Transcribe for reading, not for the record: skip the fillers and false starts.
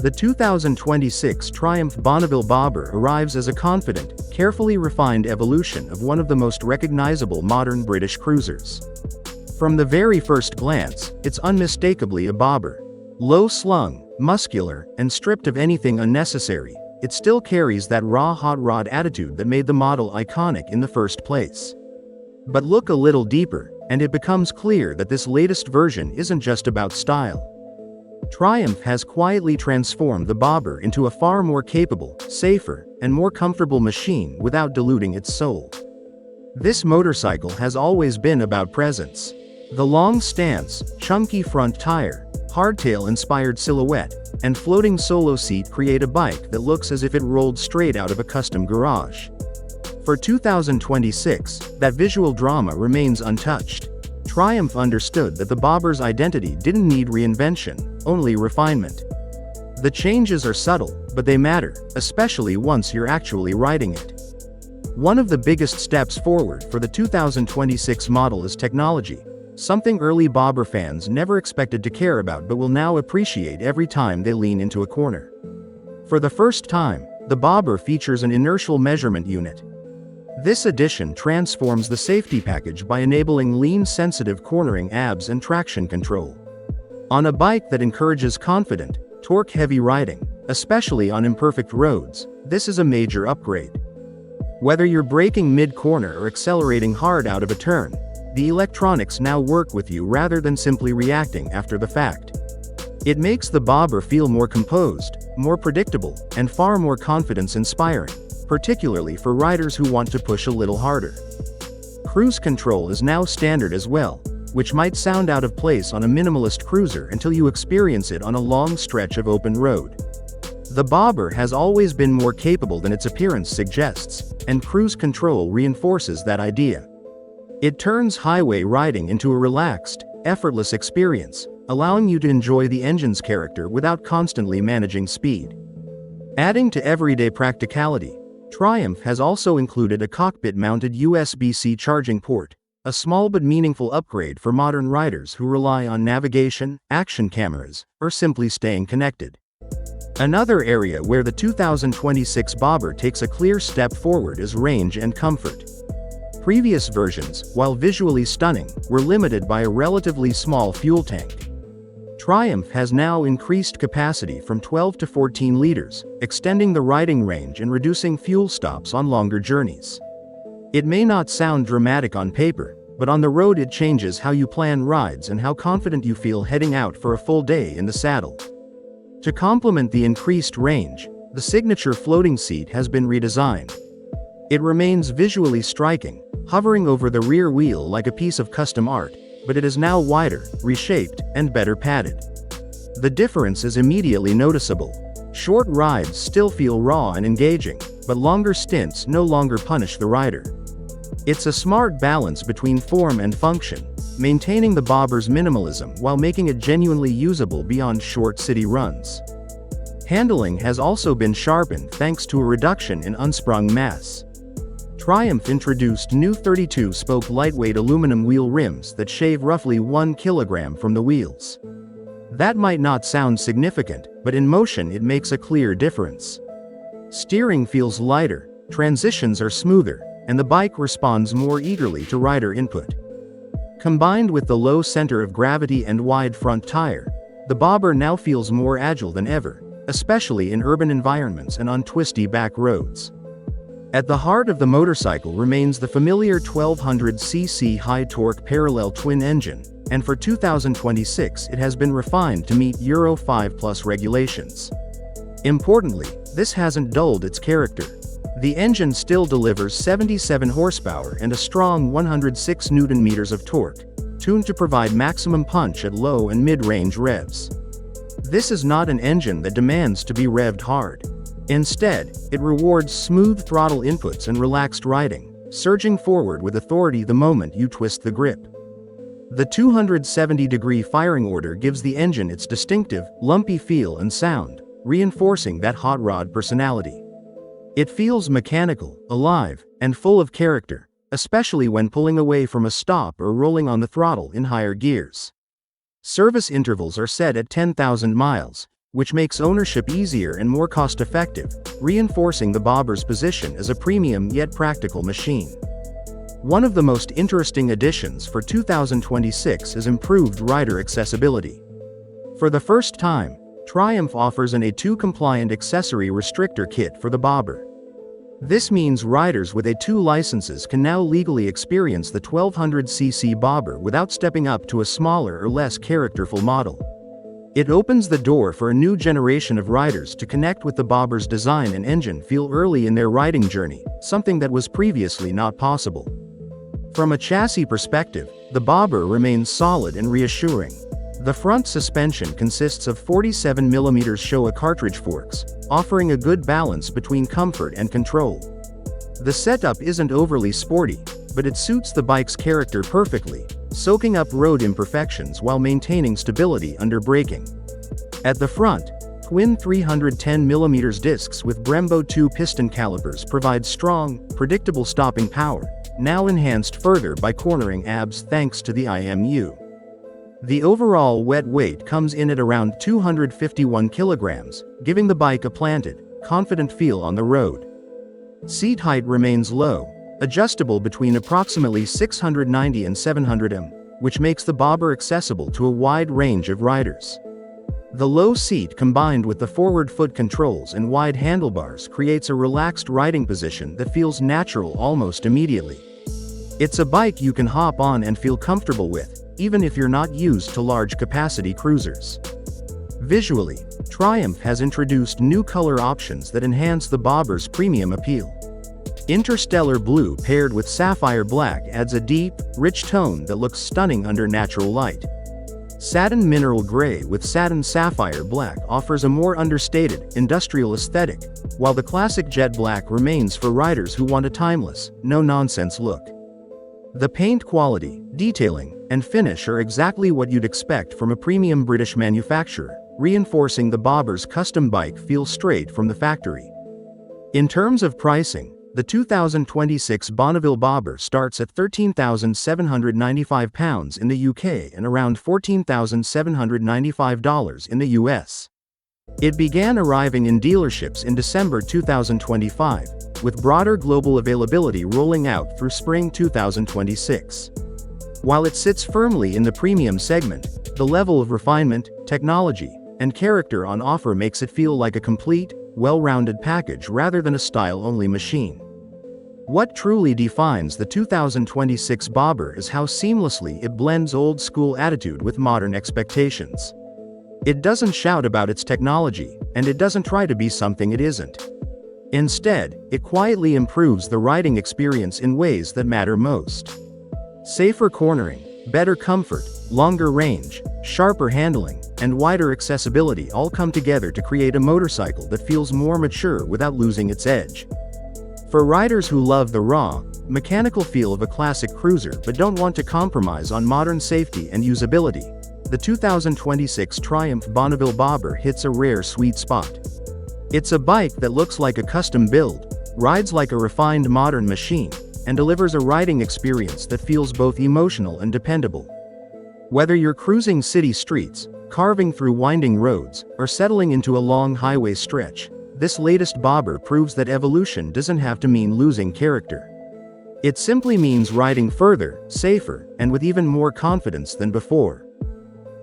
The 2026 Triumph Bonneville Bobber arrives as a confident, carefully refined evolution of one of the most recognizable modern British cruisers. From the very first glance, it's unmistakably a bobber. Low-slung, muscular, and stripped of anything unnecessary, it still carries that raw hot rod attitude that made the model iconic in the first place. But look a little deeper, and it becomes clear that this latest version isn't just about style. Triumph has quietly transformed the bobber into a far more capable, safer, and more comfortable machine without diluting its soul. This motorcycle has always been about presence. The long stance, chunky front tire, hardtail-inspired silhouette, and floating solo seat create a bike that looks as if it rolled straight out of a custom garage. For 2026, that visual drama remains untouched. Triumph understood that the bobber's identity didn't need reinvention, only refinement. The changes are subtle, but they matter, especially once you're actually riding it. One of the biggest steps forward for the 2026 model is technology, something early bobber fans never expected to care about but will now appreciate every time they lean into a corner. For the first time, the bobber features an inertial measurement unit. This addition transforms the safety package by enabling lean-sensitive cornering ABS and traction control. On a bike that encourages confident, torque-heavy riding, especially on imperfect roads, this is a major upgrade. Whether you're braking mid-corner or accelerating hard out of a turn, the electronics now work with you rather than simply reacting after the fact. It makes the bobber feel more composed, more predictable, and far more confidence-inspiring, particularly for riders who want to push a little harder. Cruise control is now standard as well, which might sound out of place on a minimalist cruiser until you experience it on a long stretch of open road. The bobber has always been more capable than its appearance suggests, and cruise control reinforces that idea. It turns highway riding into a relaxed, effortless experience, allowing you to enjoy the engine's character without constantly managing speed. Adding to everyday practicality, Triumph has also included a cockpit-mounted USB-C charging port, a small but meaningful upgrade for modern riders who rely on navigation, action cameras, or simply staying connected. Another area where the 2026 bobber takes a clear step forward is range and comfort. Previous versions, while visually stunning, were limited by a relatively small fuel tank. Triumph has now increased capacity from 12 to 14 liters, extending the riding range and reducing fuel stops on longer journeys. It may not sound dramatic on paper, but on the road it changes how you plan rides and how confident you feel heading out for a full day in the saddle. To complement the increased range, the signature floating seat has been redesigned. It remains visually striking, hovering over the rear wheel like a piece of custom art, but it is now wider, reshaped, and better padded. The difference is immediately noticeable. Short rides still feel raw and engaging, but longer stints no longer punish the rider. It's a smart balance between form and function, maintaining the bobber's minimalism while making it genuinely usable beyond short city runs. Handling has also been sharpened thanks to a reduction in unsprung mass. Triumph introduced new 32-spoke lightweight aluminum wheel rims that shave roughly 1 kilogram from the wheels. That might not sound significant, but in motion it makes a clear difference. Steering feels lighter, transitions are smoother, and the bike responds more eagerly to rider input. Combined with the low center of gravity and wide front tire, the bobber now feels more agile than ever, especially in urban environments and on twisty back roads. At the heart of the motorcycle remains the familiar 1200cc high-torque parallel twin engine, and for 2026 it has been refined to meet Euro 5+ regulations. Importantly, this hasn't dulled its character. The engine still delivers 77 horsepower and a strong 106 Nm of torque, tuned to provide maximum punch at low and mid-range revs. This is not an engine that demands to be revved hard. Instead, it rewards smooth throttle inputs and relaxed riding, surging forward with authority the moment you twist the grip. The 270-degree firing order gives the engine its distinctive, lumpy feel and sound, reinforcing that hot rod personality. It feels mechanical, alive, and full of character, especially when pulling away from a stop or rolling on the throttle in higher gears. Service intervals are set at 10,000 miles, which makes ownership easier and more cost-effective, reinforcing the Bobber's position as a premium yet practical machine. One of the most interesting additions for 2026 is improved rider accessibility. For the first time, Triumph offers an A2-compliant accessory restrictor kit for the Bobber. This means riders with A2 licenses can now legally experience the 1200cc Bobber without stepping up to a smaller or less characterful model. It opens the door for a new generation of riders to connect with the Bobber's design and engine feel early in their riding journey, something that was previously not possible. From a chassis perspective, the Bobber remains solid and reassuring. The front suspension consists of 47mm Showa cartridge forks, offering a good balance between comfort and control. The setup isn't overly sporty, but it suits the bike's character perfectly, soaking up road imperfections while maintaining stability under braking. At the front, twin 310mm discs with Brembo 2 piston calipers provide strong, predictable stopping power, now enhanced further by cornering ABS thanks to the IMU. The overall wet weight comes in at around 251 kilograms, giving the bike a planted, confident feel on the road. Seat height remains low, adjustable between approximately 690 and 700 mm, which makes the Bobber accessible to a wide range of riders. The low seat combined with the forward foot controls and wide handlebars creates a relaxed riding position that feels natural almost immediately. It's a bike you can hop on and feel comfortable with, even if you're not used to large-capacity cruisers. Visually, Triumph has introduced new color options that enhance the Bobber's premium appeal. Interstellar blue paired with sapphire black adds a deep, rich tone that looks stunning under natural light. Satin mineral gray with satin sapphire black offers a more understated, industrial aesthetic, while the classic jet black remains for riders who want a timeless, no-nonsense look. The paint quality, detailing, and finish are exactly what you'd expect from a premium British manufacturer, reinforcing the Bobber's custom bike feel straight from the factory. In terms of pricing, the 2026 Bonneville Bobber starts at £13,795 in the UK and around $14,795 in the US. It began arriving in dealerships in December 2025, with broader global availability rolling out through spring 2026. While it sits firmly in the premium segment, the level of refinement, technology, and character on offer makes it feel like a complete, well-rounded package rather than a style-only machine. What truly defines the 2026 Bobber is how seamlessly it blends old-school attitude with modern expectations. It doesn't shout about its technology, and it doesn't try to be something it isn't. Instead, it quietly improves the riding experience in ways that matter most. Safer cornering, better comfort, longer range, sharper handling, and wider accessibility all come together to create a motorcycle that feels more mature without losing its edge. For riders who love the raw, mechanical feel of a classic cruiser but don't want to compromise on modern safety and usability, the 2026 Triumph Bonneville Bobber hits a rare sweet spot. It's a bike that looks like a custom build, rides like a refined modern machine, and delivers a riding experience that feels both emotional and dependable. Whether you're cruising city streets, carving through winding roads, or settling into a long highway stretch, this latest Bobber proves that evolution doesn't have to mean losing character. It simply means riding further, safer, and with even more confidence than before.